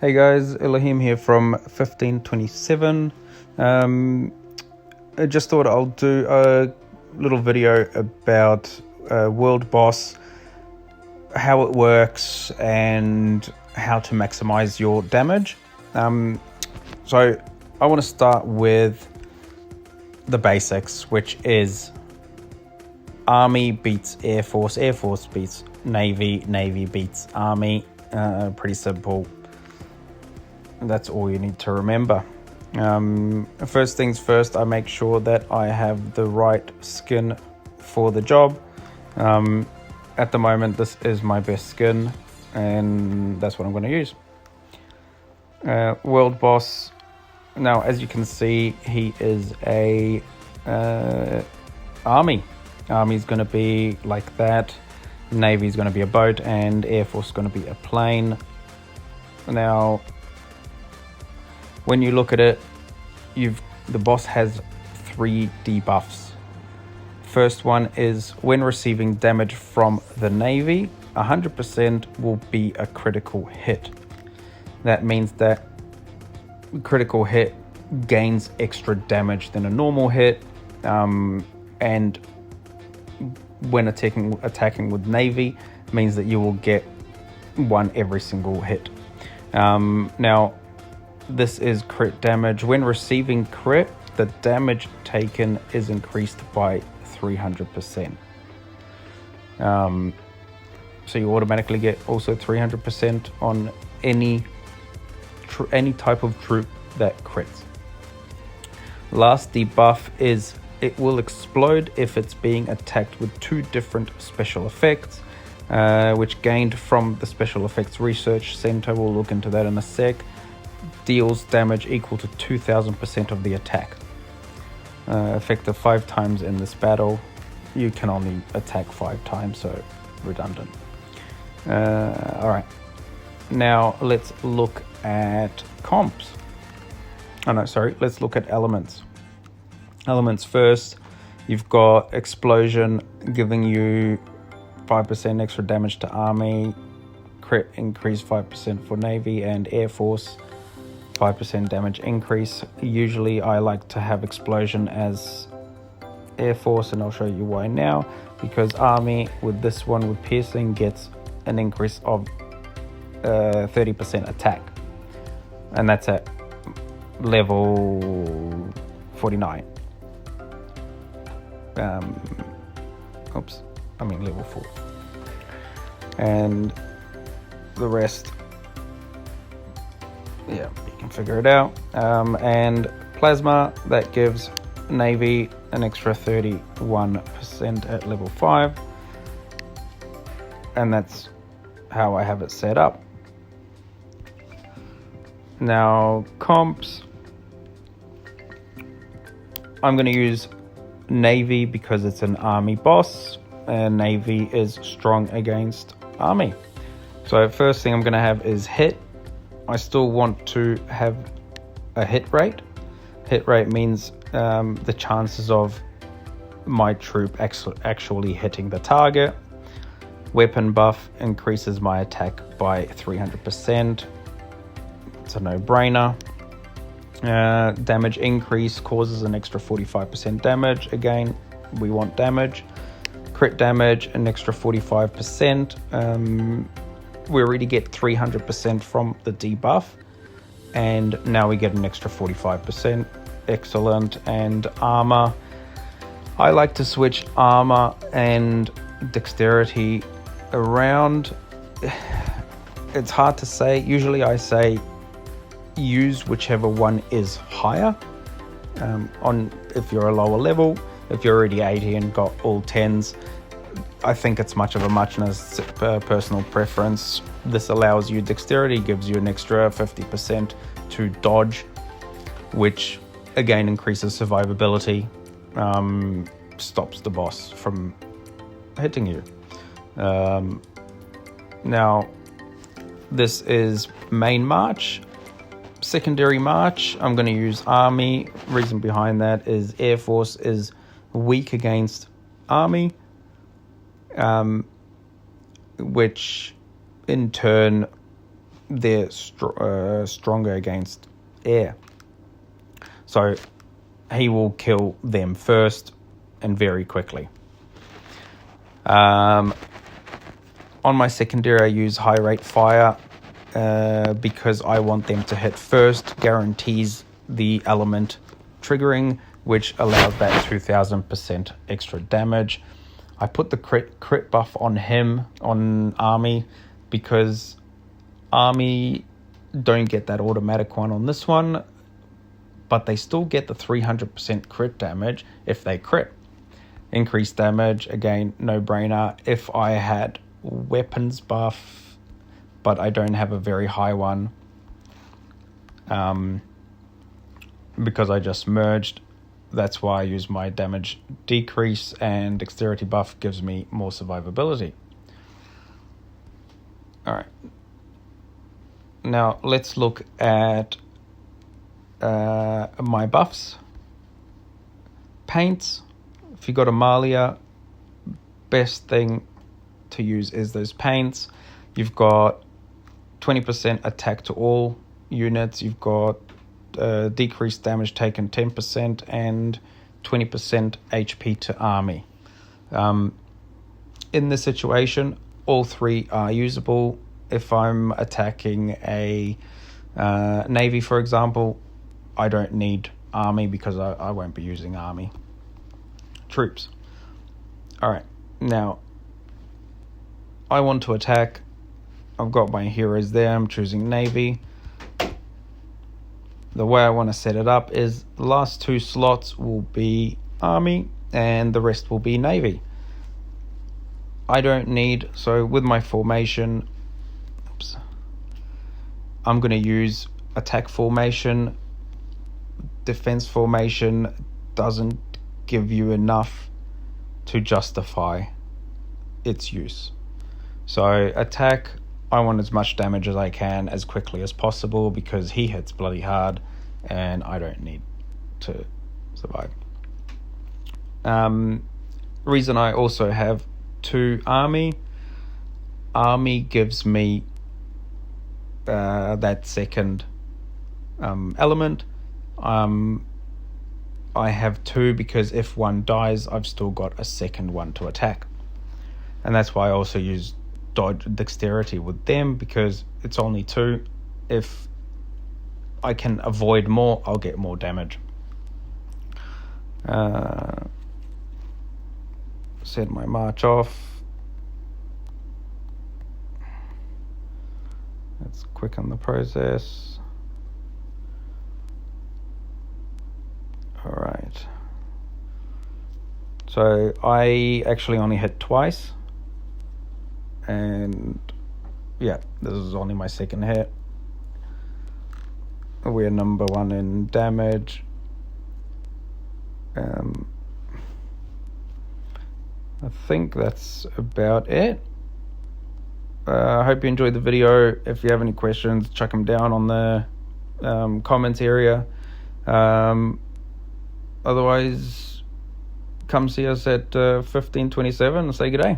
Hey guys, Elohim here from 1527. I just thought I'll do a little video about World Boss, how it works, and how to maximize your damage. So I want to start with the basics, which is Army beats Air Force, Air Force beats Navy, Navy beats Army. Pretty simple. That's all you need to remember. First things first, I make sure that I have the right skin for the job. At the moment, this is my best skin, and that's what I'm going to use. World Boss. Now, as you can see, he is a Army. Army's going to be like that. Navy's going to be a boat, and Air Force is going to be a plane. Now, when you look at it, the boss has 3 debuffs. First one is when receiving damage from the Navy, 100% will be a critical hit. That means that critical hit gains extra damage than a normal hit, and when attacking with Navy means that you will get 1 every single hit. Now, this is crit damage. When receiving crit, the damage taken is increased by 300%. So you automatically get also 300% on any type of troop that crits. Last debuff is it will explode if it's being attacked with 2 different special effects, which gained from the Special Effects Research Center. We'll look into that in a sec. Deals damage equal to 2000% of the attack. Effective 5 times in this battle. You can only attack 5 times, so redundant. Alright, now let's look at comps. Let's look at elements. Elements first. You've got Explosion giving you 5% extra damage to Army, crit increase 5% for Navy, and Air Force 5% damage increase. Usually I like to have Explosion as Air Force, and I'll show you why now. Because Army with this one with piercing gets an increase of 30% attack, and that's at level 49. Level 4. And the rest, yeah, you can figure it out. And Plasma, that gives Navy an extra 31% at level 5. And that's how I have it set up. Now, comps. I'm going to use Navy because it's an Army boss, and Navy is strong against Army. So first thing I'm going to have is hit. I still want to have a hit rate. Hit rate means the chances of my troop actually hitting the target. Weapon buff increases my attack by 300%. It's a no-brainer. Damage increase causes an extra 45% damage. Again, we want damage. Crit damage, an extra 45%. We already get 300% from the debuff, and now we get an extra 45%. Excellent. And armor. I like to switch armor and dexterity around. It's hard to say. Usually I say use whichever one is higher. If you're a lower level, if you're already 80 and got all 10s, I think it's much of a muchness, personal preference. This allows you dexterity, gives you an extra 50% to dodge, which again increases survivability, stops the boss from hitting you. Now, this is main march. Secondary march, I'm going to use Army. Reason behind that is Air Force is weak against Army, which in turn they're stronger against air. So he will kill them first and very quickly. On my secondary, I use high rate fire because I want them to hit first, guarantees the element triggering, which allows that 2000% extra damage. I put the crit buff on him, on Army, because Army don't get that automatic one on this one, but they still get the 300% crit damage if they crit. Increased damage, again, no-brainer. If I had weapons buff, but I don't have a very high one, because I just merged, that's why I use my damage decrease, and dexterity buff gives me more survivability. Alright. Now let's look at my buffs. Paints. If you got a Malia, best thing to use is those paints. You've got 20% attack to all units. You've got decreased damage taken 10% and 20% HP to Army. In this situation, all three are usable. If I'm attacking a Navy, for example, I don't need Army because I won't be using Army troops. Alright, now I want to attack. I've got my heroes there. I'm choosing Navy. The way I want to set it up is the last 2 slots will be Army and the rest will be Navy. I don't need, so with my formation, I'm going to use attack formation. Defense formation doesn't give you enough to justify its use. So attack, I want as much damage as I can as quickly as possible because he hits bloody hard and I don't need to survive. Reason I also have 2 Army gives me that second element. I have 2 because if one dies, I've still got a second one to attack. And that's why I also use dexterity with them, because it's only 2. If I can avoid more, I'll get more damage. Set my march off. Let's quicken the process. Alright. So I actually only hit twice. And yeah, this is only my second hit. We're number 1 in damage. I think that's about it. I hope you enjoyed the video. If you have any questions, chuck them down on the comments area. Otherwise, come see us at 1527 and say good day.